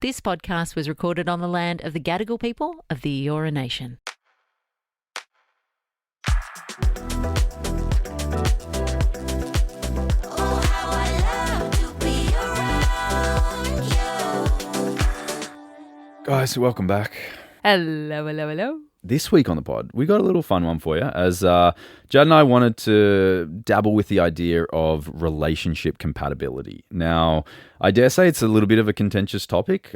This podcast was recorded on the land of the Gadigal people of the Eora Nation. Guys, welcome back. Hello. This week on the pod, we got a little fun one for you, as Jad and I wanted to dabble with the idea of relationship compatibility. Now, I dare say it's a little bit of a contentious topic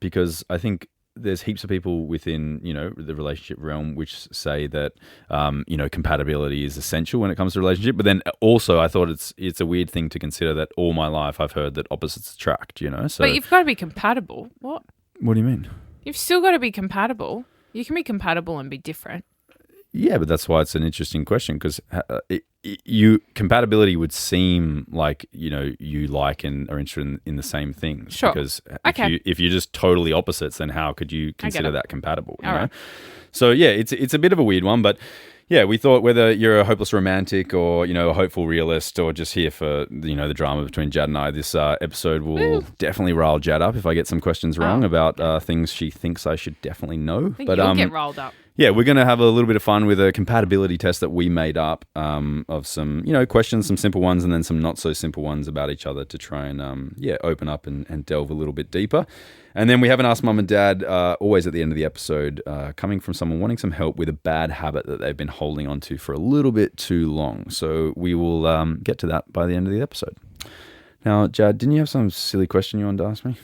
because I think there's heaps of people within, the relationship realm which say that, compatibility is essential when it comes to relationship. But then also I thought it's a weird thing to consider that all my life I've heard that opposites attract, So, but you've got to be compatible. What? What do you mean? You've still got to be compatible. You can be compatible and be different. Yeah, but that's why it's an interesting question, because compatibility would seem like you like and are interested in the same things. Sure. Because Okay. if you're just totally opposites, then how could you consider that compatible? All right. So yeah, it's a bit of a weird one, but yeah, we thought whether you're a hopeless romantic or a hopeful realist or just here for the drama between Jad and I, this episode will definitely rile Jad up if I get some questions wrong about things she thinks I should definitely know. I think you'll get rolled up. Yeah, we're going to have a little bit of fun with a compatibility test that we made up of some, questions, some simple ones, and then some not so simple ones about each other to try and, open up and delve a little bit deeper. And then we have an Ask Mum and Dad always at the end of the episode, coming from someone wanting some help with a bad habit that they've been holding on to for a little bit too long. So we will get to that by the end of the episode. Now, Jad, didn't you have some silly question you wanted to ask me?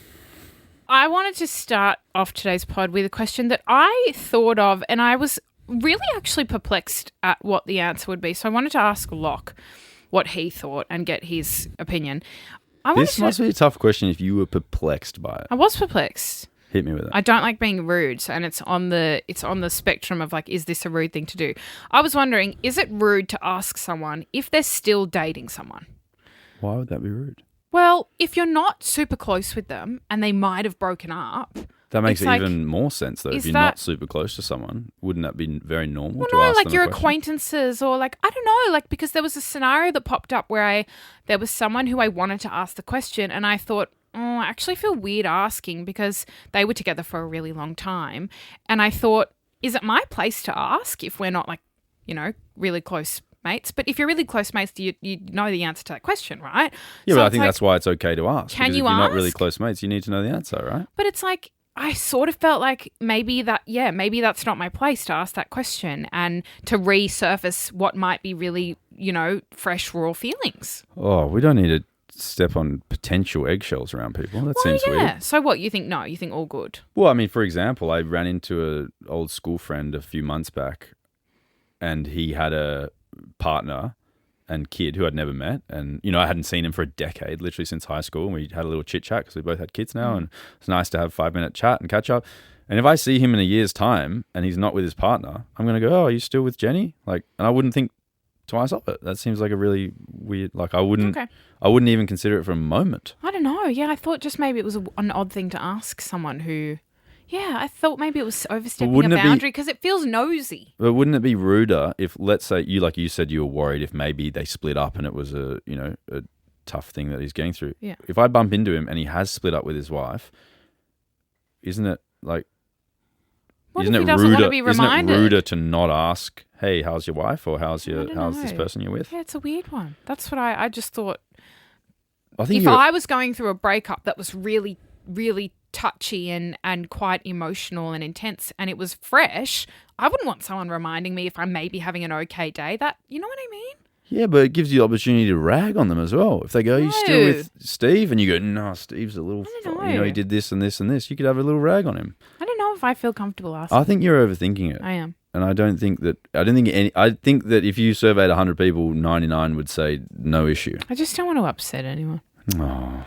I wanted to start off today's pod with a question that I thought of, and I was really actually perplexed at what the answer would be. So I wanted to ask Locke what he thought and get his opinion. This must be a tough question if you were perplexed by it. I was perplexed. Hit me with it. I don't like being rude, and it's on the spectrum of like, is this a rude thing to do? I was wondering, is it rude to ask someone if they're still dating someone? Why would that be rude? Well, if you're not super close with them and they might have broken up. That makes it's like, even more sense, though. If you're not super close to someone, wouldn't that be very normal to ask them a your question? Acquaintances or I don't know, because there was a scenario that popped up where there was someone who I wanted to ask the question and I thought, I actually feel weird asking because they were together for a really long time. And I thought, is it my place to ask if we're not really close mates? But if you're really close mates, you know the answer to that question, right? Yeah, so but I think that's why it's okay to ask. Can because you if you're ask? not really close mates, you need to know the answer, right? But it's like, I sort of felt like maybe that's not my place to ask that question and to resurface what might be really, fresh, raw feelings. Oh, we don't need to step on potential eggshells around people. That seems weird. So what, you think no? You think all good? Well, I mean, for example, I ran into an old school friend a few months back and he had a partner and kid who I'd never met, and I hadn't seen him for a decade, literally since high school, and we had a little chit chat because we both had kids now, and it's nice to have 5-minute chat and catch up. And if I see him in a year's time and he's not with his partner, I'm going to go, "Oh, are you still with Jenny?" And I wouldn't think twice of it. That seems like a really weird. I wouldn't even consider it for a moment. I don't know. Yeah, I thought just maybe it was an odd thing to ask someone who. Yeah, I thought maybe it was overstepping a boundary because it feels nosy. But wouldn't it be ruder if, let's say, you said you were worried if maybe they split up and it was a tough thing that he's going through. Yeah. If I bump into him and he has split up with his wife, isn't it ruder to not ask, "Hey, how's your wife?" or how's this person you're with? Yeah, it's a weird one. That's what I just thought. I think if I was going through a breakup that was really, really touchy and quite emotional and intense and it was fresh, I wouldn't want someone reminding me if I'm maybe having an okay day. That, you know what I mean? Yeah, but it gives you the opportunity to rag on them as well. If they go, "You still with Steve?" and you go, "No, Steve's a little, he did this and this and this," you could have a little rag on him. I don't know if I feel comfortable asking. I think you're overthinking it. I am. And I think that if you surveyed 100 people, 99 would say no issue. I just don't want to upset anyone. Oh.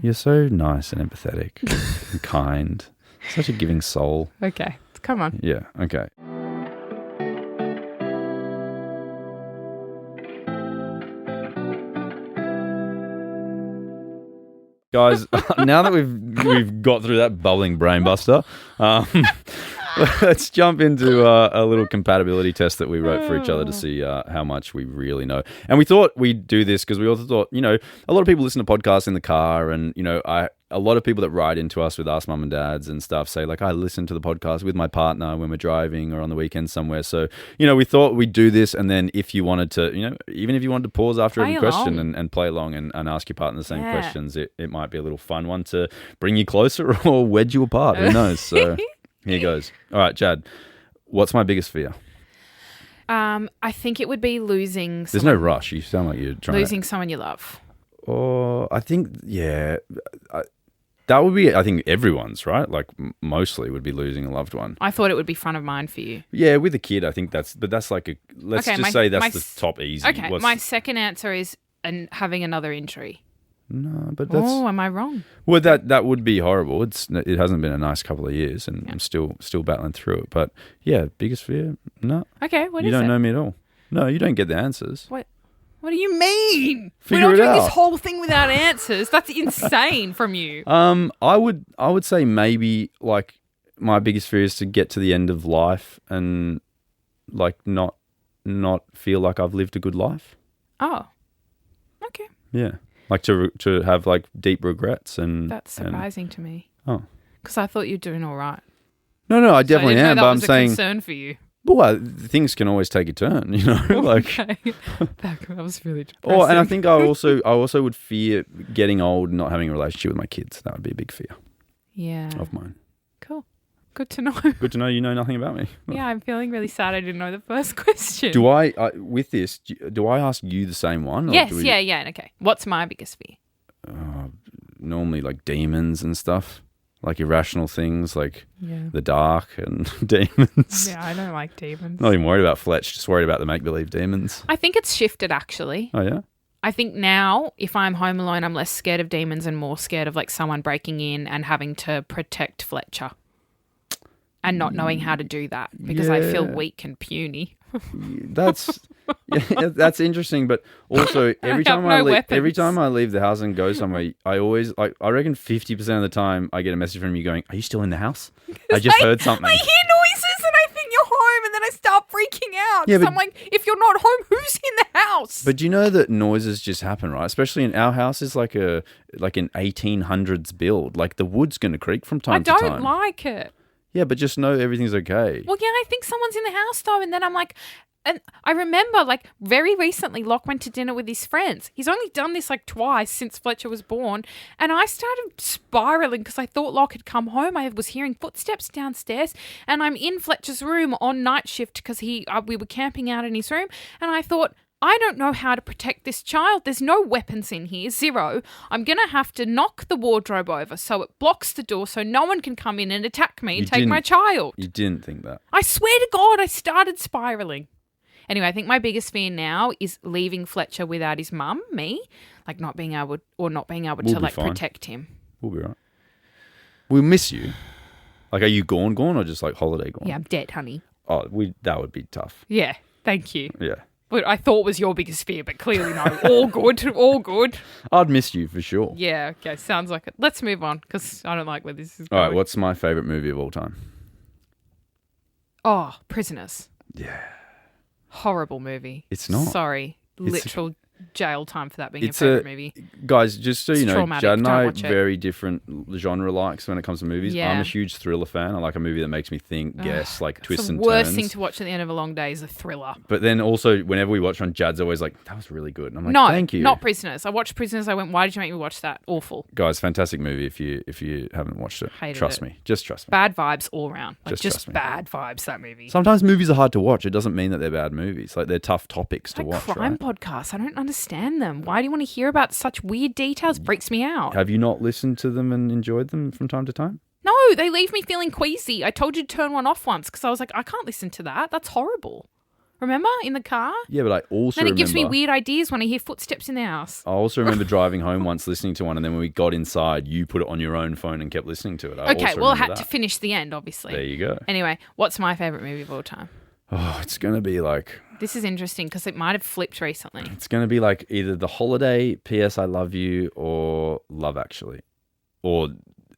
You're so nice and empathetic and kind. Such a giving soul. Okay, come on. Yeah, okay. Guys, now that we've got through that bubbling brain buster, let's jump into a little compatibility test that we wrote for each other to see how much we really know. And we thought we'd do this because we also thought, a lot of people listen to podcasts in the car, and a lot of people that write into us with Ask Mum and Dads and stuff say like, I listen to the podcast with my partner when we're driving or on the weekend somewhere. So, we thought we'd do this. And then if you wanted to, even if you wanted to pause after every question and play along and ask your partner the same questions, it might be a little fun one to bring you closer or wedge you apart. Who knows? So here goes. All right, Jad, what's my biggest fear? I think it would be losing There's no rush. You sound like you're trying losing someone you love. Oh, I think, that would be, I think, everyone's, right? Like, mostly would be losing a loved one. I thought it would be front of mind for you. Yeah, with a kid, I think that's like let's just say that's the top easy. Okay, my second answer is having another injury. No, but that's... Oh, am I wrong? Well, that would be horrible. It hasn't been a nice couple of years, and I'm still battling through it. But, yeah, biggest fear? No. Okay, what is it? You don't know me at all. No, you don't get the answers. What do you mean? Figure We're not it doing out. this whole thing without answers. That's insane from you. I would say maybe like my biggest fear is to get to the end of life and like not feel like I've lived a good life. Oh, okay. Yeah, like to have like deep regrets and That's surprising to me. Oh, because I thought you were doing all right. No, I definitely am. But I'm that was a saying concern for you. Well, things can always take a turn, like. Okay. That was really depressing. Oh, and I think I also would fear getting old and not having a relationship with my kids. That would be a big fear. Yeah. Of mine. Cool. Good to know. Good to know you know nothing about me. Yeah, I'm feeling really sad I didn't know the first question. Do I with this? Do I ask you the same one? Or Yes. do we, Yeah. Okay. What's my biggest fear? Normally, like demons and stuff. Like irrational things like Yeah. the dark and demons. Yeah, I don't like demons. Not even worried about Fletch, just worried about the make-believe demons. I think it's shifted actually. Oh, yeah? I think now if I'm home alone, I'm less scared of demons and more scared of like someone breaking in and having to protect Fletcher and not knowing how to do that because I feel Yeah. weak and puny. That's interesting, but also every have time no every weapons. time I leave the house and go somewhere, I always I reckon 50% of the time I get a message from you going, "Are you still in the house? I just heard something." I hear noises and I think you're home and then I start freaking out. Yeah, Yeah, but- I'm like, if you're not home, who's in the house? But do you know that noises just happen, right? Especially in our house is like an 1800s build. Like the wood's going to creak from I time to time. don't like it. Yeah, but just know everything's okay. Well, yeah, I think someone's in the house though, and then I'm like, and I remember like very recently, Locke went to dinner with his friends. He's only done this like twice since Fletcher was born, and I started spiraling because I thought Locke had come home. I was hearing footsteps downstairs, and I'm in Fletcher's room on night shift because we were camping out in his room, and I thought, I don't know how to protect this child. There's no weapons in here, zero. I'm going to have to knock the wardrobe over so it blocks the door so no one can come in and attack me and take my child. You didn't think that. I swear to God, I started spiraling. Anyway, I think my biggest fear now is leaving Fletcher without his mum, me, like not being able to We'll like be fine. protect him. We'll be right. We'll miss you. Like, are you gone or just like holiday gone? Yeah, I'm dead, honey. Oh, that would be tough. Yeah, thank you. Yeah. What I thought was your biggest fear, but clearly no. All good, all good. I'd miss you for sure. Yeah, okay, sounds like it. Let's move on because I don't like where this is All going. right, what's my favorite movie of all time? Oh, Prisoners. Yeah. Horrible movie. It's not. Sorry. It's- Literal jail time for that being a It's favourite movie. Guys, just so you It's know, traumatic. Jad and Don't I watch it. very different genre likes when it comes to movies. Yeah. I'm a huge thriller fan. I like a movie that makes me think, guess, like twists the and worst turns. thing to watch at the end of a long day is a thriller. But then also, whenever we watch one, Jad's always like, that was really good. And I'm like, No, thank you. not Prisoners. I watched Prisoners. I went, why did you make me watch that? Awful. Guys, fantastic movie if you haven't watched it. Hated Trust it. me. Just trust me. Bad vibes all round. Like Just just trust me. bad vibes, that movie. Sometimes movies are hard to watch. It doesn't mean that they're bad movies. Like, they're tough topics to like watch, crime right? podcasts. I don't understand them. Why do you want to hear about such weird details? Freaks me out. Have you not listened to them and enjoyed them from time to time? No, they leave me feeling queasy. I told you to turn one off once because I was like, I can't listen to that. That's horrible. Remember in the car? Yeah, but I also Then it remember... gives me weird ideas when I hear footsteps in the house. I also remember driving home once listening to one, and then when we got inside, you put it on your own phone and kept listening to it. I Okay, also well, I remember had to that. finish the end, obviously. There you go. Anyway, what's my favourite movie of all time? Oh, it's going to be like... This is interesting because it might have flipped recently. It's going to be like either The Holiday, P.S. I Love You, or Love Actually. Or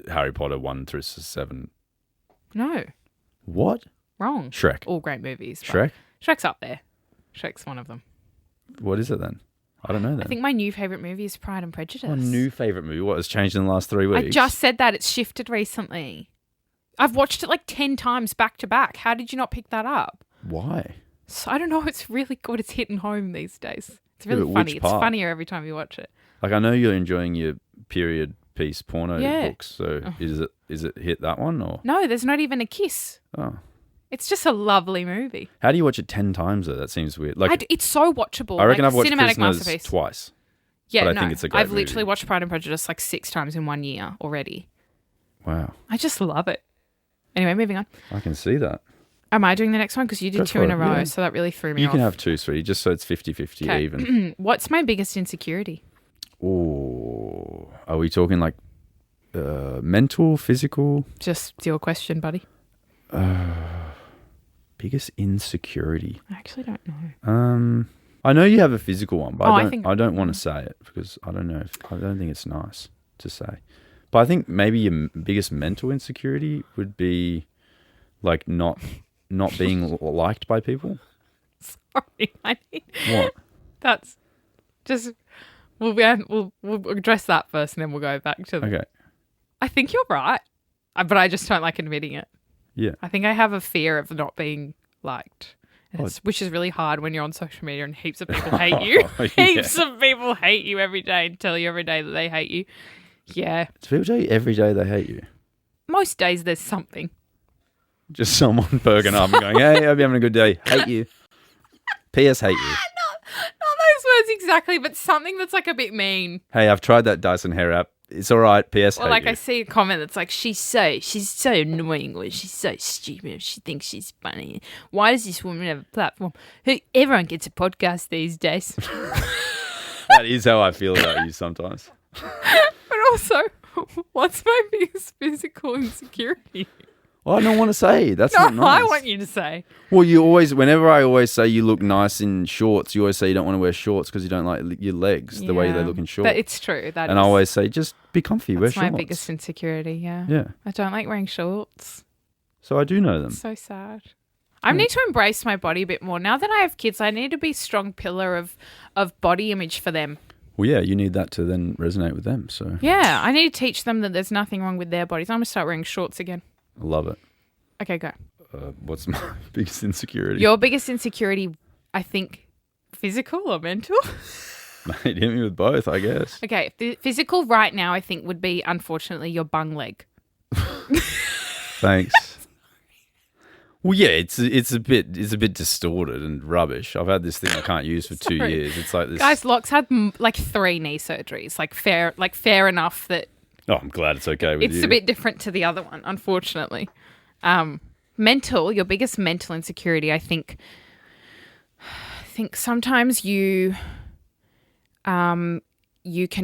Harry Potter 1 through 7. No, What? wrong. Shrek. All great movies. but Shrek? Shrek's up there. Shrek's one of them. What is it then? I don't know I that. think my new favourite movie is Pride and Prejudice. My new favourite movie. What has changed in the last 3 weeks? I just said that. It's shifted recently. I've watched it like 10 times back to back. How did you not pick that up? Why? So, I don't know. It's really good. It's hitting home these days. It's Yeah, really but funny. which It's part? funnier every time you watch it. Like, I know you're enjoying your period piece porno Yeah. books. So is it hit that one or? No, there's not even a kiss. Oh. It's just a lovely movie. How do you watch it 10 times though? That seems weird. Like, It's so watchable. I reckon like, I've watched cinematic Prisoners masterpiece. twice. Yeah, but I no. think it's a great I've literally movie. watched Pride and Prejudice like 6 times in 1 year already. Wow. I just love it. Anyway, moving on. I can see that. Am I doing the next one? Because you did Go 2 for in it, a row, yeah. so that really threw me You off. can have 2, sweetie, just so it's 50-50 Okay. even. What's my biggest insecurity? Oh, are we talking like mental, physical? Just your question, buddy. Biggest insecurity. I actually don't know. I know you have a physical one, but Oh, I don't want to say it because I don't know. I don't think it's nice to say. But I think maybe your biggest mental insecurity would be like not being liked by people. Sorry, honey. What? That's just we'll address that first, and then we'll go back to. Okay. I think you're right, but I just don't like admitting it. Yeah. I think I have a fear of not being liked, Oh. which is really hard when you're on social media and heaps of people hate you. Yeah. Heaps of people hate you every day and tell you every day that they hate you. Yeah, Do people tell you every day they hate you? most days there's something. Just someone perking up and going, "Hey, I hope you're having a good day. Hate you." P.S. Hate you. Not those words exactly, but something that's like a bit mean. Hey, I've tried that Dyson hair app. It's all right. P.S. Or Hate like you. I see a comment that's like, she's so annoying, or she's so stupid, she thinks she's funny. Why does this woman have a platform? Everyone gets a podcast these days. That is how I feel about you sometimes. But also, what's my biggest physical insecurity? Well, I don't want to say. That's No, not nice. I want you to say. Well, whenever I always say you look nice in shorts, you always say you don't want to wear shorts because you don't like your legs the way they Yeah. look in shorts. But it's true. And I always say, just be comfy, wear that's my shorts. biggest insecurity, yeah. Yeah. I don't like wearing shorts. So I do know them. It's so sad. I need to embrace my body a bit more. Now that I have kids, I need to be a strong pillar of body image for them. Well, yeah, you need that to then resonate with them. So Yeah, I need to teach them that there's nothing wrong with their bodies. I'm going to start wearing shorts again. I love it. Okay, go. What's my biggest insecurity? Your biggest insecurity, I think, physical or mental? Mate, hit me with both, I guess. Okay, physical right now, I think, would be, unfortunately, your bung leg. Thanks. Well, yeah, it's a bit distorted and rubbish. I've had this thing I can't use for 2 Sorry. years. It's like this. Guys, Locke's had like 3 knee surgeries. Fair enough that Oh, I'm glad it's okay with it's you. a bit different to the other one, unfortunately. Your biggest mental insecurity, I think sometimes you can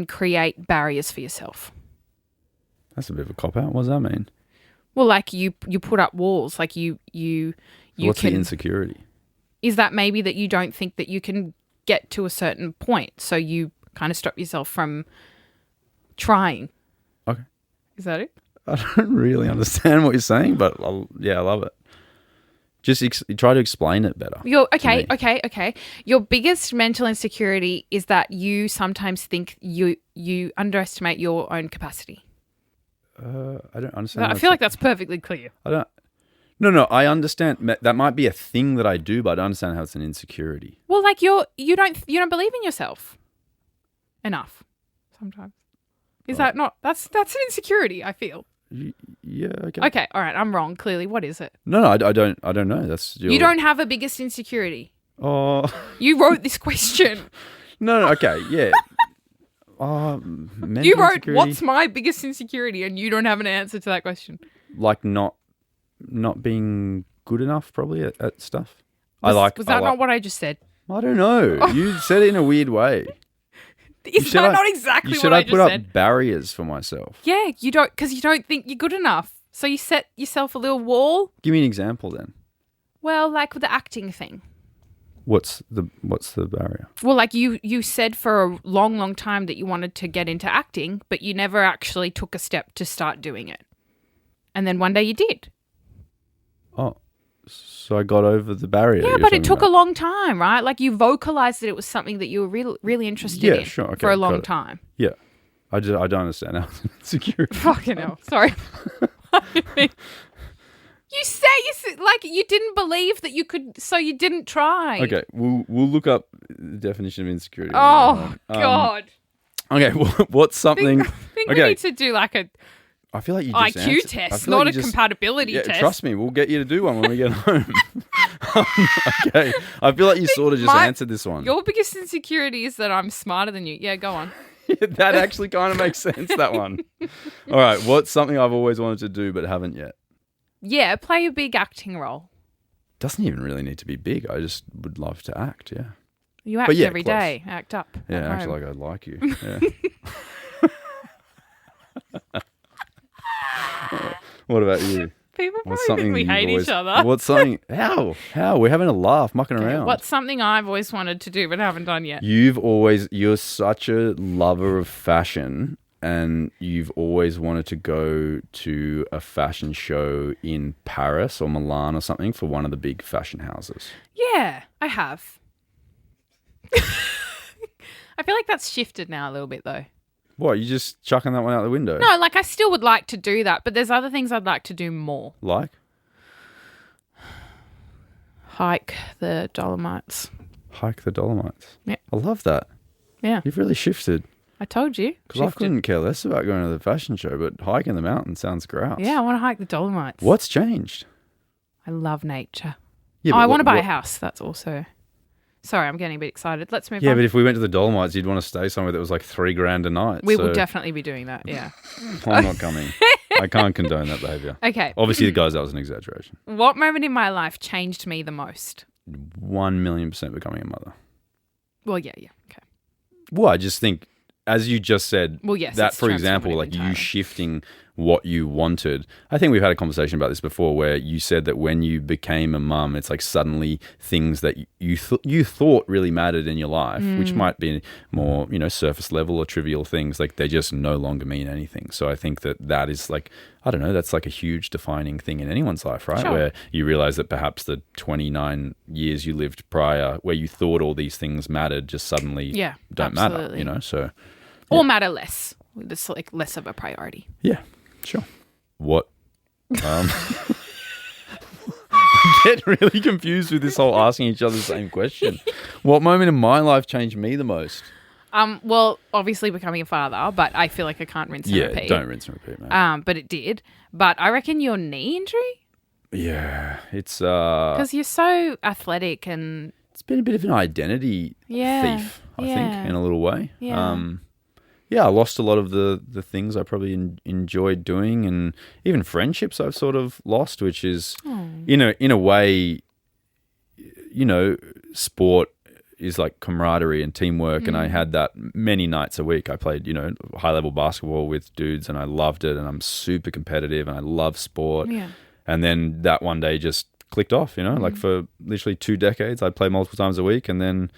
create barriers for yourself. That's a bit of a cop out. What does that mean? Well, like you put up walls, like you What's can. the insecurity? Is that maybe that you don't think that you can get to a certain point, so you kind of stop yourself from trying? Okay. Is that it? I don't really understand what you're saying, but I love it. Just try to explain it better. Okay. Your biggest mental insecurity is that you sometimes think you underestimate your own capacity. I don't understand. I feel like that's perfectly clear. I don't. No. I understand that might be a thing that I do, but I don't understand how it's an insecurity. Well, like you don't believe in yourself enough sometimes. Is that not? That's an insecurity, I feel. Yeah. Okay. Okay. All right. I'm wrong. Clearly. What is it? No. I don't know. That's your... You don't have a biggest insecurity. Oh. You wrote this question. No. Okay. Yeah. Mental You wrote, insecurity, "What's my biggest insecurity?" and you don't have an answer to that question. like not being good enough, probably at stuff. Was that not what I just said? I don't know. You said it in a weird way. Is that not exactly what I just put said? up barriers for myself? Yeah, because you don't think you're good enough. So you set yourself a little wall. Give me an example then. Well, like with the acting thing. What's the barrier? Well, like you said for a long, long time that you wanted to get into acting, but you never actually took a step to start doing it. And then one day you did. Oh, So I got over the barrier. Yeah, you're but it talking took about. a long time, right? Like you vocalized that it was something that you were really interested in Sure. Okay, for a got long it. time. Yeah. I don't understand how it's insecurity. Fucking hell. Sorry. You said like you didn't believe that you could, so you didn't try. Okay, we'll look up the definition of insecurity. Oh, God. Okay, what's something? I think okay, we need to do like a I feel like you just IQ answered- I test, feel like not you a just- compatibility Yeah, test. trust me, we'll get you to do one when we get home. Okay, I feel like you sort of just answered this one. Your biggest insecurity is that I'm smarter than you. Yeah, go on. That actually kind of makes sense, that one. All right, what's something I've always wanted to do but haven't yet? Yeah, play a big acting role. Doesn't even really need to be big. I just would love to act, yeah. You act yeah, every close. day. Act up. Yeah, at act home. like I'd like you. Yeah. What about you? People What's probably think we you've hate always- each other. What's something? How? We're having a laugh, mucking Okay, around. what's something I've always wanted to do but haven't done yet? You're such a lover of fashion, and you've always wanted to go to a fashion show in Paris or Milan or something for one of the big fashion houses. Yeah, I have. I feel like that's shifted now a little bit though. What, you just chucking that one out the window? No, like I still would like to do that, but there's other things I'd like to do more. Like? Hike the Dolomites. Hike the Dolomites. Yeah. I love that. Yeah, You've really shifted. I told you. Because I Shifted. couldn't care less about going to the fashion show, but hiking the mountain sounds grouse. Yeah, I want to hike the Dolomites. What's changed? I love nature. Yeah, Oh, but I want to buy a what- house. That's also. Sorry, I'm getting a bit excited. Let's move Yeah, on. but if we went to the Dolomites, you'd want to stay somewhere that was like $3,000 a night. We so will definitely be doing that. Yeah. I'm not coming. I can't condone that behaviour. Okay. Obviously, guys, that was an exaggeration. What moment in my life changed me the most? 1,000,000% becoming a mother. Well, yeah. Okay. Well, I just think, as you just said, Well, yes, that, it's for example, transformative like you entirely. shifting what you wanted. I think we've had a conversation about this before where you said that when you became a mum, it's like suddenly things that you thought really mattered in your life, which might be more, surface level or trivial things, like they just no longer mean anything. So I think that is like, I don't know, that's like a huge defining thing in anyone's life, right? Sure. Where you realize that perhaps the 29 years you lived prior, where you thought all these things mattered, just suddenly don't absolutely. matter, so... Or matter less. It's like less of a priority. Yeah, sure. What? I get really confused with this whole asking each other the same question. What moment in my life changed me the most? Well, obviously becoming a father, but I feel like I can't rinse and repeat. Don't rinse and repeat, mate. But it did. But I reckon your knee injury, Yeah, it's because you're so athletic and it's been a bit of an identity thief, I think, in a little way. Yeah. I lost a lot of the things I probably enjoyed doing, and even friendships I've sort of lost, which is, in a way, sport is like camaraderie and teamwork, and I had that many nights a week. I played, high-level basketball with dudes, and I loved it, and I'm super competitive, and I love sport. Yeah. And then that one day just clicked off, like for literally 2 decades, I'd play multiple times a week, and then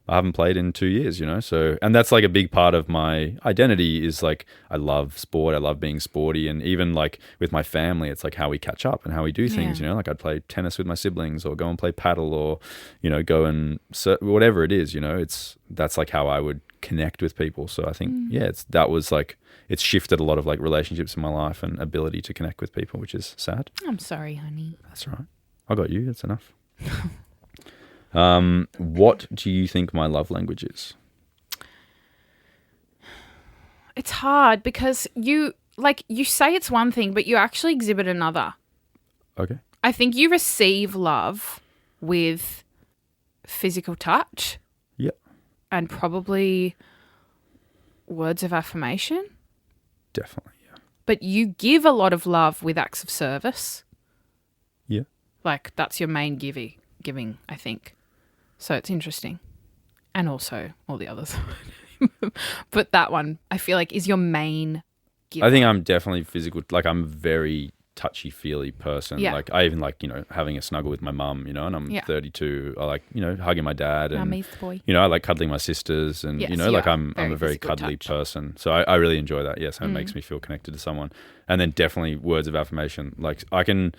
I haven't played in 2 years, so, and that's like a big part of my identity is like, I love sport. I love being sporty. And even like with my family, it's like how we catch up and how we do things, like I'd play tennis with my siblings or go and play paddle or, go and whatever it is, that's like how I would connect with people. So I think, it's shifted a lot of like relationships in my life and ability to connect with people, which is sad. I'm sorry, honey. That's all right. I got you. That's enough. What do you think my love language is? It's hard because you say it's one thing, but you actually exhibit another. Okay. I think you receive love with physical touch Yeah. and probably words of affirmation, Definitely. Yeah. but you give a lot of love with acts of service. Yeah. Like that's your main giving, I think. So it's interesting. And also all the others. But that one, I feel like, is your main giver. I think I'm definitely physical. Like I'm a very touchy-feely person. Yeah. Like I even like, having a snuggle with my mum, and I'm 32. I like, hugging my dad and, Mummy's the boy. I like cuddling my sisters and, Yes, like you are I'm a very physical cuddly touch. person. So I really enjoy that. Yes. It makes me feel connected to someone. And then definitely words of affirmation. Like I can,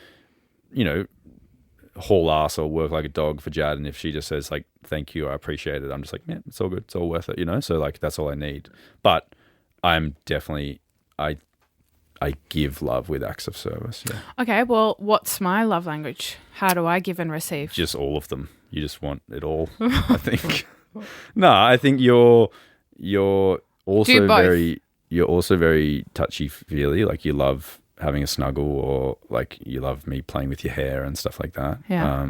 haul ass or work like a dog for Jad, and if she just says like thank you, I appreciate it, I'm just like, yeah, it's all good, it's all worth it, you know. So like that's all I need. But I'm definitely I give love with acts of service. Yeah, Okay, well, what's my love language? How do I give and receive? just all of them. You just want it all. I think. No, I think you're also Do both. very touchy feely. Like you love having a snuggle, or like you love me playing with your hair and stuff like that. Yeah.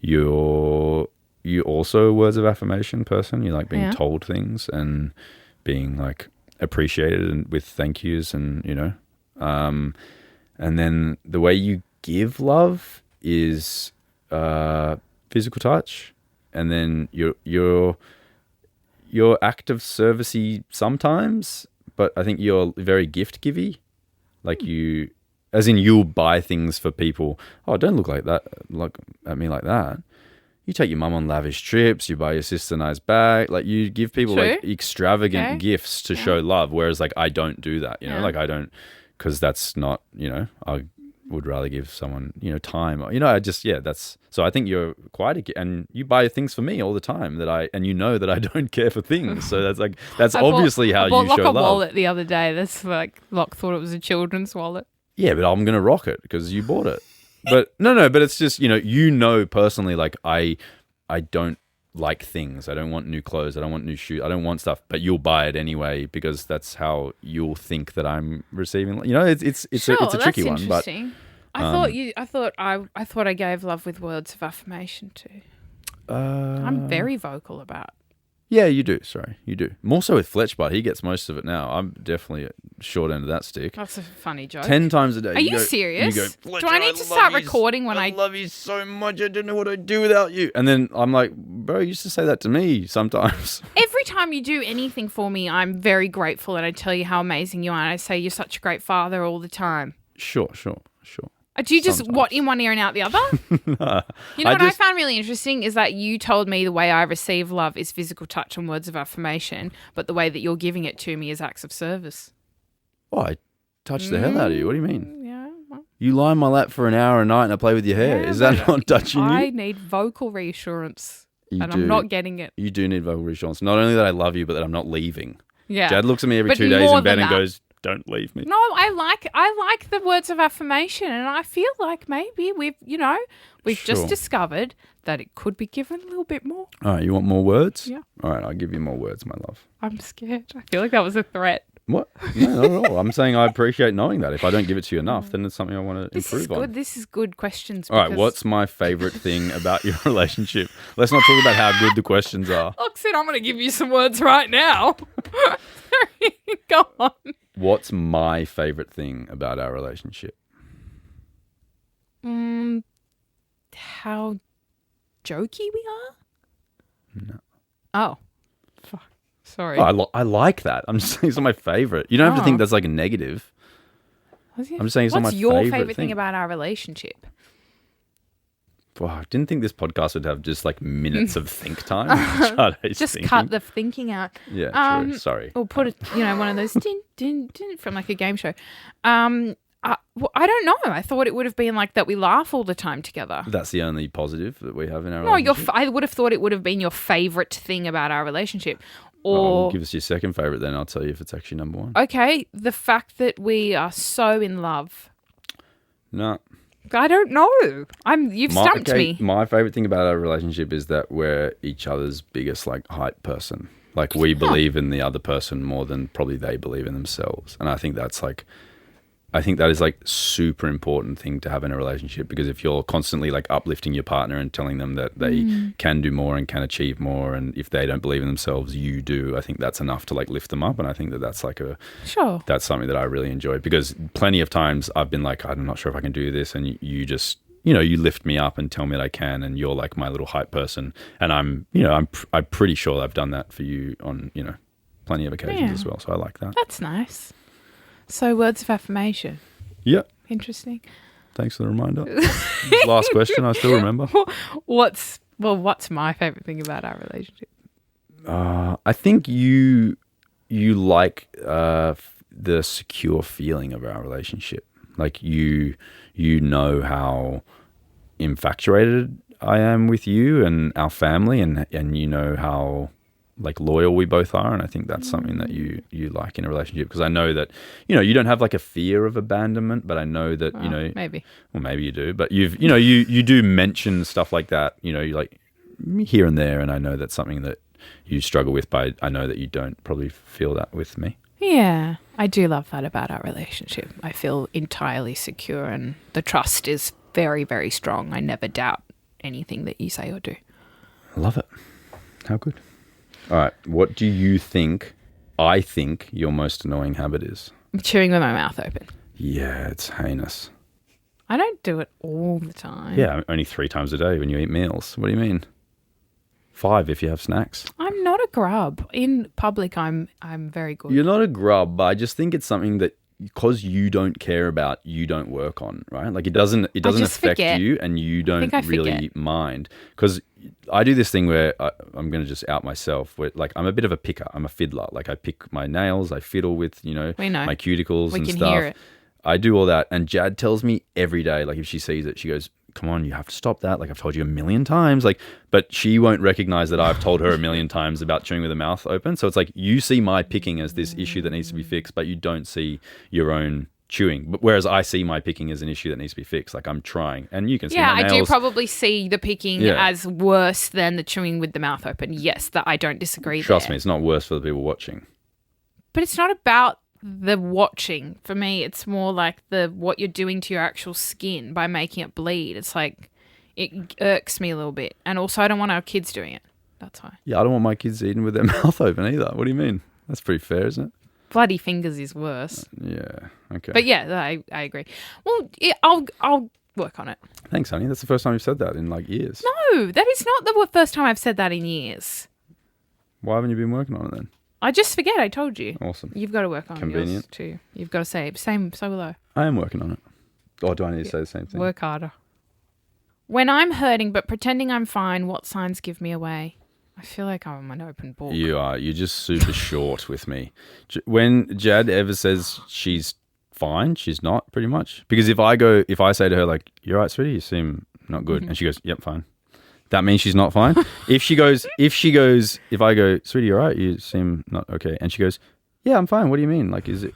You also a words of affirmation person. You like being Yeah. told things and being like appreciated and with thank yous, and you know, and then the way you give love is physical touch, and then your act of servicey sometimes, but I think you're very gift givey. Like you, as in you'll buy things for people. Oh, don't look like that. Look at me like that. You take your mum on lavish trips. You buy your sister a nice bag. Like you give people True. like extravagant Okay. gifts to show love. Whereas like I don't do that. You know, Yeah. like I don't, because that's not. You know, I would rather give someone time. Or, I just that's. So I think you're and you buy things for me all the time and you know that I don't care for things. So that's obviously how I bought you Locke show a love. wallet the other day. That's like Locke thought it was a children's wallet. Yeah, but I'm gonna rock it because you bought it. But no, but it's just personally, like I don't like things. I don't want new clothes. I don't want new shoes. I don't want stuff. But you'll buy it anyway because that's how you'll think that I'm receiving. It's Sure, a tricky that's one. But interesting. I thought I gave love with words of affirmation too. I'm very vocal about. yeah, you do. Sorry, you do. More so with Fletch, but he gets most of it now. I'm definitely at short end of that stick. That's a funny joke. 10 times a day. Are you serious? You go, "Fletcher, Do I need to start recording when I love you so much. I don't know what I'd do without you." And then I'm like, bro, you used to say that to me sometimes. Every time you do anything for me, I'm very grateful and I tell you how amazing you are. And I say you're such a great father all the time. Sure. Do you just Sometimes. what in one ear and out the other? You know what I found really interesting is that you told me the way I receive love is physical touch and words of affirmation, but the way that you're giving it to me is acts of service. Oh, I touch the hell out of you. What do you mean? Yeah. Well, You lie on my lap for an hour a night and I play with your hair. yeah, Is that but not touching I you? need vocal reassurance. You And do. I'm not getting it. You do need vocal reassurance. Not only that I love you, but that I'm not leaving. Yeah. Jad looks at me every But 2 days more in bed than and that. goes, "Don't leave me." No, I like the words of affirmation, and I feel like maybe we've Sure. just discovered that it could be given a little bit more. All right, you want more words? Yeah. All right, I'll give you more words, my love. I'm scared. I feel like that was a threat. What? No, not at all. I'm saying I appreciate knowing that. If I don't give it to you enough, then it's something I want to This is improve good. on. This is good questions. All right, because- what's my favorite thing about your relationship? Let's not talk about how good the questions are. Look, Sid, I'm going to give you some words right now. Go on. What's my favorite thing about our relationship? How jokey we are? No. Oh. Fuck. Sorry. Oh, I like that. I'm just saying it's not my favorite. You don't have to Oh. think that's like a negative. I'm just saying it's not What's my your favorite favorite thing thing. about our relationship? Wow, I didn't think this podcast would have just like minutes of think time. Jade's Just thinking. cut the thinking out. Yeah, true. Sorry. Or put it, one of those din, din, din from like a game show. Well, I don't know. I thought it would have been like that we laugh all the time together. That's the only positive that we have in our No, relationship. I would have thought it would have been your favorite thing about our relationship. Well, Or, give us your second favorite, then I'll tell you if it's actually number one. okay, the fact that we are so in love. No. I don't know. You've stumped me. My favorite thing about our relationship is that we're each other's biggest like hype person. Like we believe in the other person more than probably they believe in themselves. And I think that is like super important thing to have in a relationship, because if you're constantly like uplifting your partner and telling them that they can do more and can achieve more, and if they don't believe in themselves, you do, I think that's enough to like lift them up. And I think that that's like Sure. that's something that I really enjoy, because plenty of times I've been like, I'm not sure if I can do this. And you just, you lift me up and tell me that I can, and you're like my little hype person. And I'm pretty sure I've done that for you on, plenty of occasions Yeah. as well. So I like that. That's nice. So, words of affirmation. Yeah. Interesting. Thanks for the reminder. Last question, I still remember. What's my favorite thing about our relationship? I think you like the secure feeling of our relationship. Like you know how infatuated I am with you and our family, and you know how like loyal we both are, and I think that's something that you like in a relationship, because I know that you don't have like a fear of abandonment, but I know that maybe you do, but you do mention stuff like that, you like here and there, and I know that's something that you struggle with, but I know that you don't probably feel that with me. Yeah, I do love that about our relationship. I feel entirely secure, and the trust is very, very strong. I never doubt anything that you say or do. I love it. How good. All right. What do you think your most annoying habit is? Chewing with my mouth open. Yeah, it's heinous. I don't do it all the time. Yeah, only 3 times a day when you eat meals. What do you mean? 5 if you have snacks. I'm not a grub. In public, I'm very good. You're not a grub, but I just think it's something that because you don't care about, you don't work on, right? Like it doesn't affect you, and you don't really mind. Because I do this thing where I'm going to just out myself. Where like I'm a bit of a picker. I'm a fiddler. Like I pick my nails. I fiddle with my cuticles and stuff. We can hear it. I do all that, and Jad tells me every day. Like if she sees it, she goes, "Come on, you have to stop that. Like I've told you a million times." Like, but she won't recognize that I've told her a million times about chewing with the mouth open. So it's like you see my picking as this issue that needs to be fixed, but you don't see your own chewing. But whereas I see my picking as an issue that needs to be fixed. Like I'm trying, and you can see my nails. I do probably see the picking as worse than the chewing with the mouth open. Yes, that I don't disagree. Trust me, it's not worse for the people watching. But it's not about the watching. For me, it's more like what you're doing to your actual skin by making it bleed. It's like it irks me a little bit, and also I don't want our kids doing it. That's why. Yeah, I don't want my kids eating with their mouth open either. What do you mean? That's pretty fair, isn't it? Bloody fingers is worse. Yeah. Okay. But yeah, I agree. Well, I'll work on it. Thanks, honey. That's the first time you've said that in like years. No, that is not the first time I've said that in years. Why haven't you been working on it then? I just forget. I told you. Awesome. You've got to work on yours too. You've got to say it. So will I. I am working on it. Or do I need to say the same thing? Work harder. When I'm hurting but pretending I'm fine, what signs give me away? I feel like I'm an open book. You are. You're just super short with me. When Jad ever says she's fine, she's not, pretty much. Because if I say to her like, "You're right, sweetie, you seem not good," and she goes, "Yep, fine," that means she's not fine. If I go, "Sweetie, you're right, you seem not okay," and she goes, "Yeah, I'm fine. What do you mean? Like, is it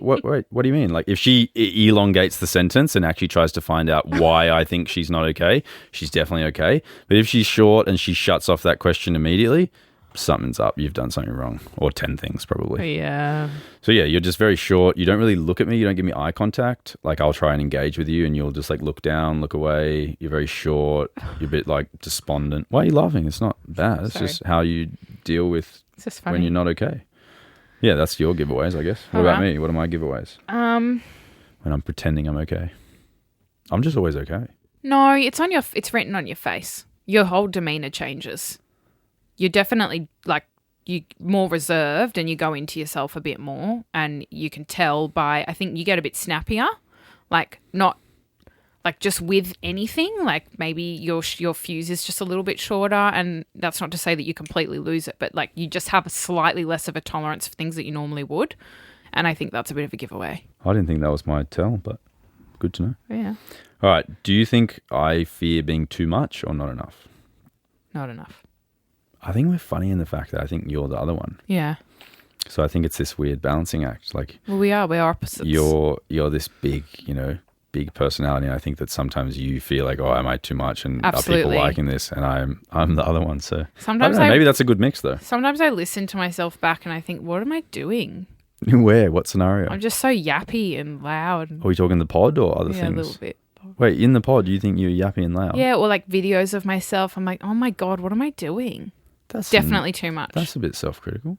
what do you mean?" Like, if she elongates the sentence and actually tries to find out why I think she's not okay, she's definitely okay. But if she's short and she shuts off that question immediately, something's up. You've done something wrong, or 10 things probably. Yeah. So yeah, you're just very short. You don't really look at me. You don't give me eye contact. Like I'll try and engage with you, and you'll just like look down, look away. You're very short. You're a bit like despondent. Why are you laughing? It's not bad. It's just how you deal with when you're not okay. Yeah, that's your giveaways, I guess. What about me? What are my giveaways? When I'm pretending I'm okay. I'm just always okay. No, it's written on your face. Your whole demeanor changes. You're definitely you're more reserved, and you go into yourself a bit more, and you can tell I think you get a bit snappier, like not like just with anything, like maybe your fuse is just a little bit shorter, and that's not to say that you completely lose it, but like you just have a slightly less of a tolerance for things that you normally would, and I think that's a bit of a giveaway. I didn't think that was my tell, but good to know. Yeah. All right, do you think I fear being too much or not enough? Not enough. I think we're funny in the fact that I think you're the other one. Yeah. So I think it's this weird balancing act. Like, well, we're opposites. You're this big, big personality, and I think that sometimes you feel like, oh, am I too much, and Absolutely. Are people liking this, and I'm the other one. So sometimes I don't know, maybe that's a good mix though. Sometimes I listen to myself back and I think, what am I doing? Where? What scenario? I'm just so yappy and loud. Are we talking the pod or other things? Yeah, a little bit. Wait, in the pod, you think you're yappy and loud? Yeah, or like videos of myself. I'm like, oh my God, what am I doing? That's definitely too much. That's a bit self-critical.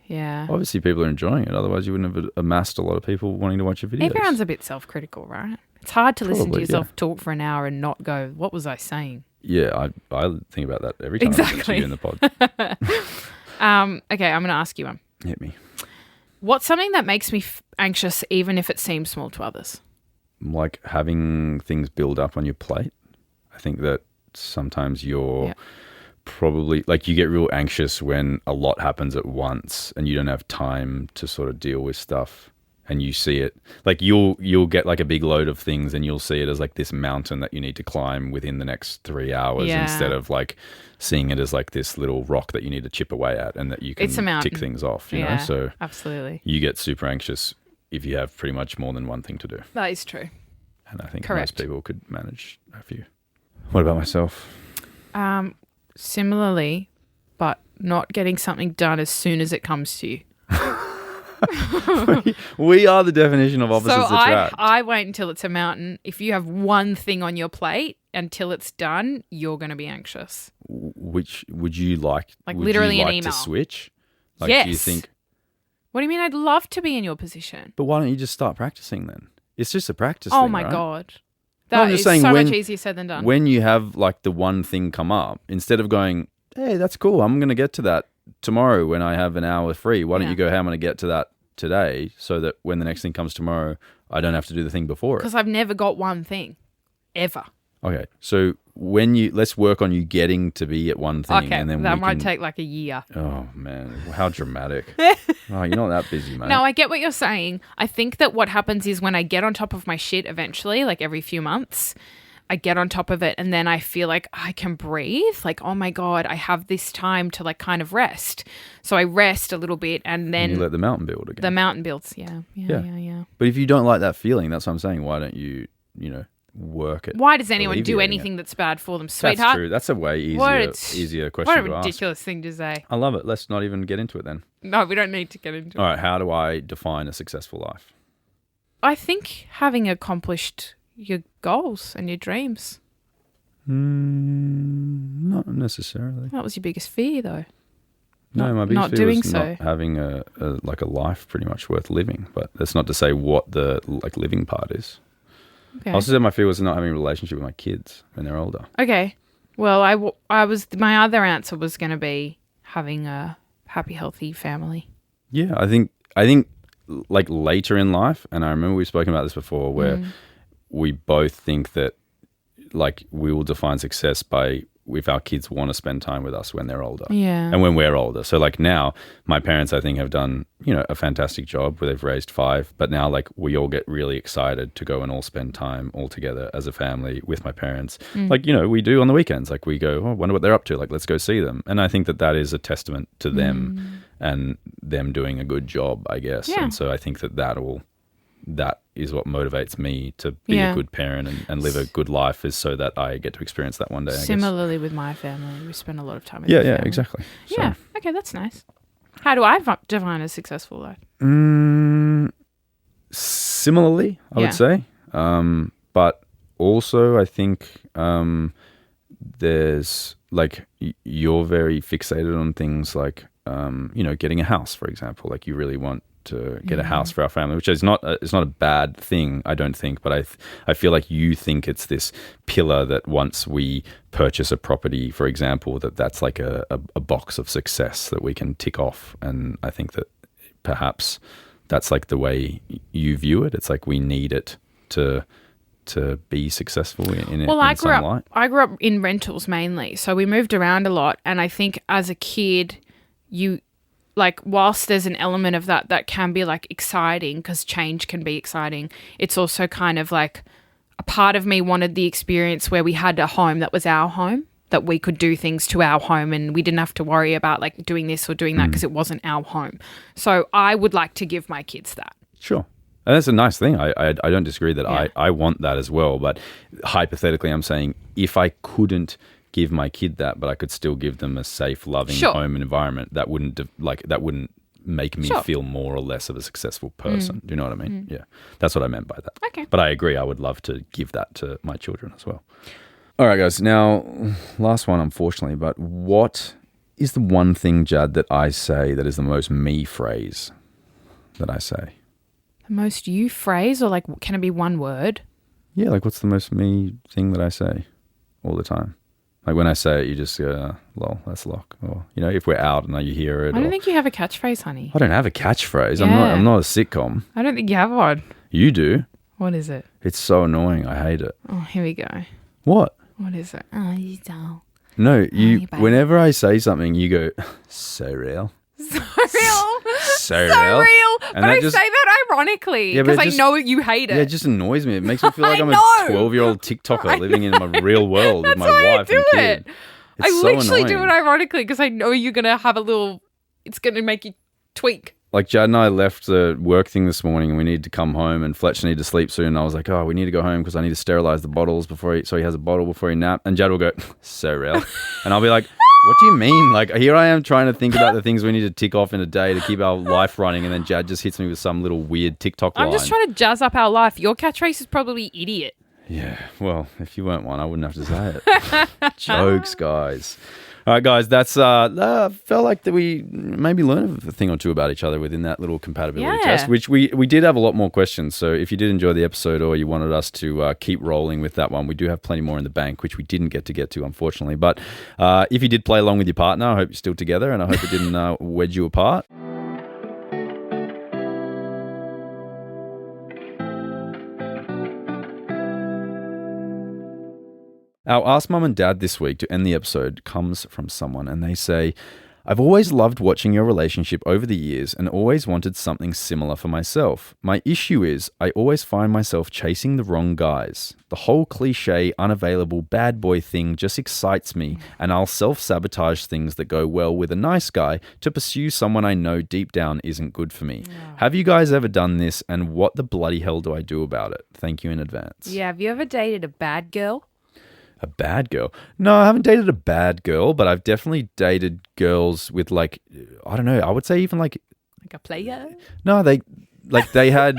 Yeah. Obviously, people are enjoying it. Otherwise, you wouldn't have amassed a lot of people wanting to watch your videos. Everyone's a bit self-critical, right? It's hard to listen to yourself talk for an hour and not go, what was I saying? Yeah, I think about that every time I listen to you in the pod. Okay, I'm going to ask you one. Hit me. What's something that makes me anxious even if it seems small to others? Like having things build up on your plate. I think that sometimes you're probably like you get real anxious when a lot happens at once and you don't have time to sort of deal with stuff and you see it like you'll get like a big load of things and you'll see it as like this mountain that you need to climb within the next 3 hours instead of like seeing it as like this little rock that you need to chip away at and that you can tick things off, you know? So absolutely. You get super anxious if you have pretty much more than one thing to do. That is true. And I think most people could manage a few. What about myself? Similarly, but not getting something done as soon as it comes to you. We are the definition of opposites attract. I wait until it's a mountain. If you have one thing on your plate until it's done, you're going to be anxious. Which would you like? Like would literally you like an email. to switch? Like, yes. Do you think? What do you mean? I'd love to be in your position. But why don't you just start practicing then? It's just a practice Oh thing, my right? God. I'm That just is saying so when- much easier said than done. When you have like the one thing come up, instead of going, hey, that's cool, I'm going to get to that tomorrow when I have an hour free. Why don't you go, hey, I'm going to get to that today so that when the next thing comes tomorrow, I don't have to do the thing before it. Because I've never got one thing. Ever. Okay, so let's work on you getting to be at one thing, Okay, and then that might take like a year. Oh man, how dramatic! Oh, you're not that busy, mate. No, I get what you're saying. I think that what happens is when I get on top of my shit eventually, like every few months, I get on top of it and then I feel like I can breathe. Like, oh my God, I have this time to like kind of rest. So I rest a little bit and then you let the mountain build again. the mountain builds. Yeah. But if you don't like that feeling, that's what I'm saying. Why don't you, work it? Why does anyone do alleviating anything that's bad for them, sweetheart? That's true. That's a way easier question What a to ask. ridiculous thing to say. I love it. Let's not even get into it then. No, we don't need to get into it. All right. How do I define a successful life? I think having accomplished your goals and your dreams. Not necessarily. That was your biggest fear, though. No, my not biggest fear doing was so. not having a life pretty much worth living. But that's not to say what the living part is. Okay. I also said my fear was not having a relationship with my kids when they're older. Okay. Well, I was my other answer was going to be having a happy, healthy family. Yeah, I think like later in life, and I remember we've spoken about this before, where we both think that like we will define success by if our kids want to spend time with us when they're older. Yeah. And when we're older. So like now, my parents I think have done, a fantastic job where they've raised 5, but now like we all get really excited to go and all spend time all together as a family with my parents. Like, we do on the weekends. Like we go, I wonder what they're up to. Like, let's go see them. And I think that is a testament to them and them doing a good job, I guess. Yeah. And so I think that is what motivates me to be a good parent and live a good life, is so that I get to experience that one day, I guess. Similarly with my family, we spend a lot of time with my family. Exactly. So. Yeah, okay, that's nice. How do I define a successful life? Similarly, I would say. But also I think there's like you're very fixated on things like, getting a house, for example. Like you really want to get a house for our family, which is not a bad thing, I don't think, but I feel like you think it's this pillar that once we purchase a property, for example, that's like a box of success that we can tick off. And I think that perhaps that's like the way you view it. It's like we need it to be successful in some light. I grew up in rentals mainly, so we moved around a lot, and I think as a kid you like, whilst there's an element of that can be like exciting, because change can be exciting, it's also kind of like a part of me wanted the experience where we had a home that was our home, that we could do things to our home and we didn't have to worry about like doing this or doing that because it wasn't our home. So I would like to give my kids that. Sure. And that's a nice thing. I don't disagree that I want that as well. But hypothetically, I'm saying if I couldn't give my kid that, but I could still give them a safe, loving home and environment, that wouldn't make me feel more or less of a successful person. Do you know what I mean? Yeah, that's what I meant by that. Okay. But I agree. I would love to give that to my children as well. All right, guys. Now, last one, unfortunately. But what is the one thing, Jad, that I say that is the most me phrase that I say? The most you phrase, or like can it be one word? Yeah, like what's the most me thing that I say all the time? Like when I say it, you just go, lol, that's lock. Or, if we're out and you hear it. I don't think you have a catchphase, honey. I don't have a catchphrase. Yeah. I'm not a sitcom. I don't think you have one. You do. What is it? It's so annoying. I hate it. Oh, here we go. What? What is it? Oh, you don't. No, you whenever I say something, you go, so real. So real. so So real. real. And But that I just- say that ironically Yeah, but because it I just- know you hate it. Yeah, it just annoys me. It makes me feel like I I'm know. a 12-year-old TikToker living in my real world with That's my why wife I do and kid. it. It's I so literally do annoying. it ironically because I know you're going to have a little, it's going to make you tweak. Like Jad and I left the work thing this morning and we needed to come home and Fletcher needed to sleep soon. And I was like, oh, we need to go home because I need to sterilize the bottles so he has a bottle before he nap. And Jad will go, so real. And I'll be like, what do you mean? Like, here I am trying to think about the things we need to tick off in a day to keep our life running. And then Jad just hits me with some little weird TikTok line. I'm just trying to jazz up our life. Your catchphrase is probably idiot. Yeah, well, if you weren't one, I wouldn't have to say it. Jokes, guys. All right, guys, that's felt like that we maybe learned a thing or two about each other within that little compatibility Yeah. test, which we did have a lot more questions. So if you did enjoy the episode or you wanted us to keep rolling with that one, we do have plenty more in the bank, which we didn't get to, unfortunately. But if you did play along with your partner, I hope you're still together and I hope it didn't wedge you apart. Our Ask Mum and Dad this week to end the episode comes from someone and they say, I've always loved watching your relationship over the years and always wanted something similar for myself. My issue is I always find myself chasing the wrong guys. The whole cliche, unavailable bad boy thing just excites me and I'll self-sabotage things that go well with a nice guy to pursue someone I know deep down isn't good for me. Yeah. Have you guys ever done this and what the bloody hell do I do about it? Thank you in advance. Yeah, have you ever dated a bad girl? A bad girl? No, I haven't dated a bad girl, but I've definitely dated girls with like, I don't know, I would say even like a player? No, they had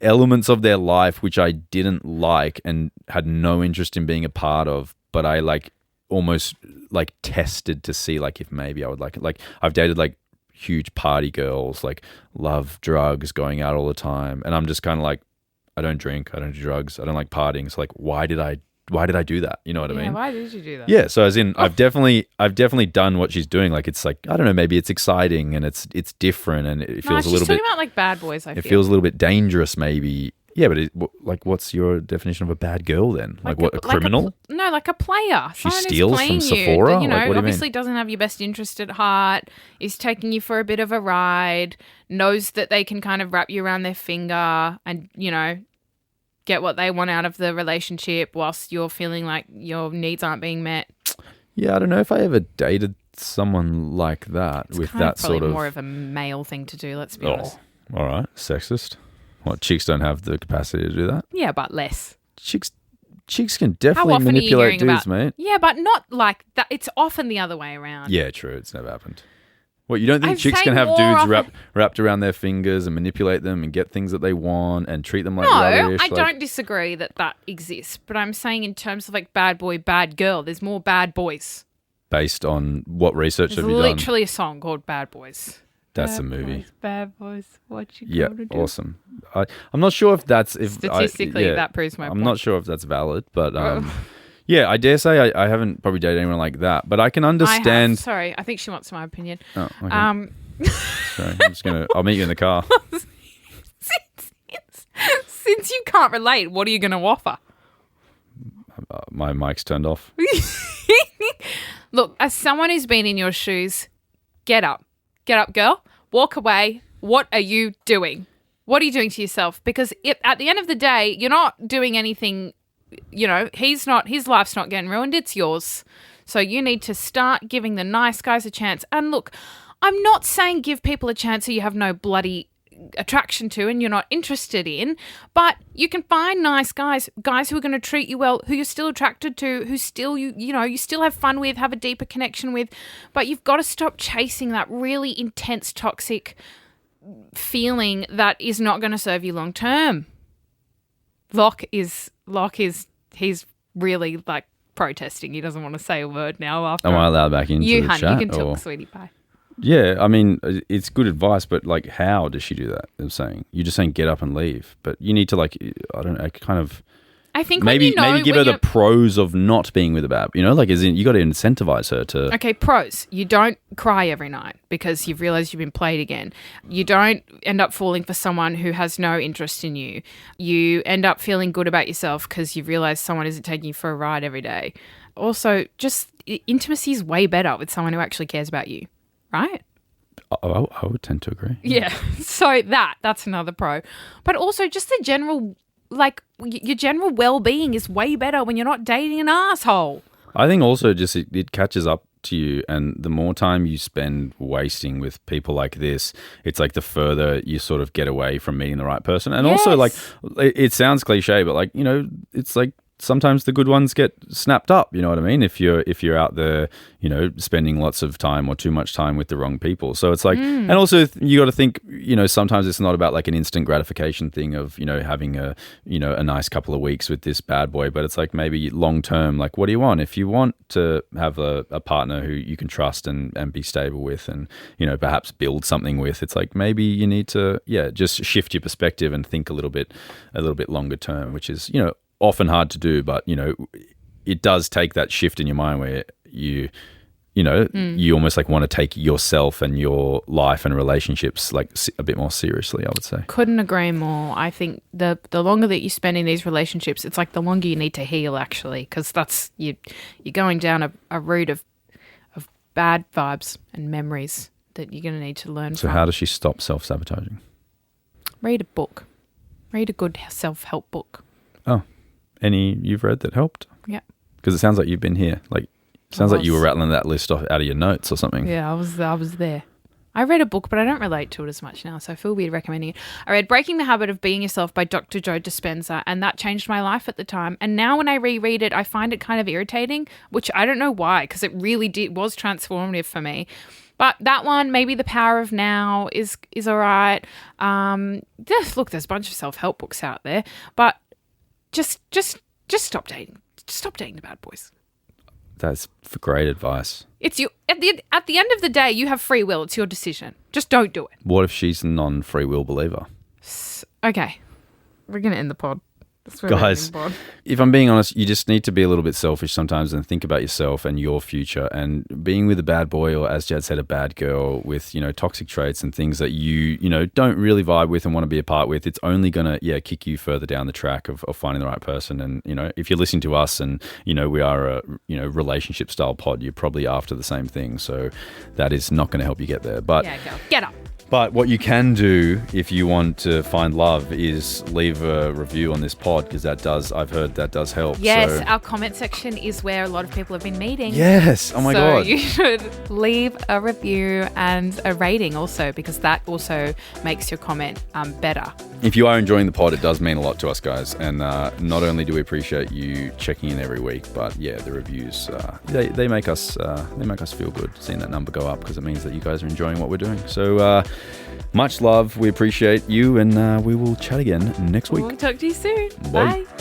elements of their life which I didn't like and had no interest in being a part of, but I like almost like tested to see like if maybe I would like it. Like I've dated like huge party girls, like love drugs, going out all the time, and I'm just kind of like, I don't drink, I don't do drugs, I don't like partying. So like, why did I do that? You know what I mean? Why did you do that? Yeah. So as in, I've definitely done what she's doing. Like it's like, I don't know, maybe it's exciting and it's different and it feels a little bit. She's talking about like bad boys. It feels a little bit dangerous, maybe. Yeah, but like, what's your definition of a bad girl then? Like what? A criminal? Like a player. She Someone who's steals playing from Sephora? You know, Like, what do you obviously doesn't have your best interest at heart. Is taking you for a bit of a ride. Knows that they can kind of wrap you around their finger and get what they want out of the relationship whilst you're feeling like your needs aren't being met. Yeah, I don't know if I ever dated someone like that It's with kind that of probably sort of. more of a male thing to do, let's be honest. All right, sexist. What, chicks don't have the capacity to do that? Yeah, but less. Chicks can How definitely often manipulate are you hearing dudes, about? mate. Yeah, but not like that. It's often the other way around. Yeah, true. It's never happened. What, you don't think I'd chicks say can have more dudes often- wrapped around their fingers and manipulate them and get things that they want and treat them like No, rubbish? I don't disagree that exists, but I'm saying in terms of like bad boy, bad girl, there's more bad boys. Based on what research There's have you done? literally a song called Bad Boys. That's Bad a movie. Boys, bad boys, what you Yeah, gonna do? awesome. I'm not sure if that's Statistically, that proves my I'm point. not sure if that's valid, but yeah, I dare say I haven't probably dated anyone like that, but I can understand. Sorry, I think she wants my opinion. Oh, okay. Sorry, I'll meet you in the car. Since you can't relate, what are you going to offer? My mic's turned off. Look, as someone who's been in your shoes, get up, girl, walk away. What are you doing? What are you doing to yourself? Because at the end of the day, you're not doing anything. His life's not getting ruined. It's yours. So you need to start giving the nice guys a chance. And look, I'm not saying give people a chance who you have no bloody attraction to and you're not interested in, but you can find nice guys who are going to treat you well, who you're still attracted to, who still you still have fun with, have a deeper connection with, but you've got to stop chasing that really intense toxic feeling that is not going to serve you long term. Locke is he's really like protesting. He doesn't want to say a word now after. Am I allowed back into you, the honey, chat? you can talk, or? sweetie pie. Yeah, I mean, it's good advice, but like, how does she do that? I'm saying you're just saying get up and leave, but you need to like, I don't know, kind of. I think maybe when give her the pros of not being with a bab. Like as in you got to incentivize her to. Okay, pros. You don't cry every night because you've realised you've been played again. You don't end up falling for someone who has no interest in you. You end up feeling good about yourself because you've realised someone isn't taking you for a ride every day. Also, just intimacy is way better with someone who actually cares about you, right? I would tend to agree. Yeah. So that's another pro. But also just the general, like, your general well-being is way better when you're not dating an asshole. I think also just it catches up to you, and the more time you spend wasting with people like this, it's like the further you sort of get away from meeting the right person. And also, like, it sounds cliche, but like, you know, it's like sometimes the good ones get snapped up, you know what I mean? If you're out there, you know, spending lots of time or too much time with the wrong people. So it's like, and also you got to think, you know, sometimes it's not about like an instant gratification thing of, you know, having a nice couple of weeks with this bad boy, but it's like maybe long term, like, what do you want? If you want to have a partner who you can trust and be stable with and, you know, perhaps build something with, it's like maybe you need to, just shift your perspective and think a little bit longer term, which is, you know, often hard to do, but, you know, it does take that shift in your mind where you almost like want to take yourself and your life and relationships like a bit more seriously, I would say. Couldn't agree more. I think the longer that you spend in these relationships, it's like the longer you need to heal, actually, because that's you're going down a route of bad vibes and memories that you're going to need to learn from. So how does she stop self-sabotaging? Read a book. Read a good self-help book. Oh. Any you've read that helped? Yeah. Because it sounds like you've been here. Like, sounds like you were rattling that list off out of your notes or something. Yeah, I was there. I read a book, but I don't relate to it as much now, so I feel weird recommending it. I read Breaking the Habit of Being Yourself by Dr. Joe Dispenza, and that changed my life at the time. And now when I reread it, I find it kind of irritating, which I don't know why, because it really was transformative for me. But that one, maybe The Power of Now is all right. Look, there's a bunch of self-help books out there, but just stop dating. Just stop dating the bad boys. That's great advice. It's you at the end of the day, you have free will. It's your decision. Just don't do it. What if she's a non-free will believer? Okay, we're gonna end the pod. Guys, if I'm being honest, you just need to be a little bit selfish sometimes and think about yourself and your future. And being with a bad boy, or as Jad said, a bad girl with, you know, toxic traits and things that you know, don't really vibe with and want to be a part with, it's only going to, kick you further down the track of finding the right person. And, you know, if you're listening to us and, you know, we are a, you know, relationship style pod, you're probably after the same thing. So that is not going to help you get there. But yeah, go. Get up. But what you can do if you want to find love is leave a review on this pod, because I've heard that does help. Yes, so. Our comment section is where a lot of people have been meeting. Yes. Oh my God. So you should leave a review and a rating also, because that also makes your comment better. If you are enjoying the pod, it does mean a lot to us, guys. And not only do we appreciate you checking in every week, but the reviews, they make us feel good seeing that number go up, because it means that you guys are enjoying what we're doing. So much love. We appreciate you, and we will chat again next week. We'll talk to you soon. Bye. Bye.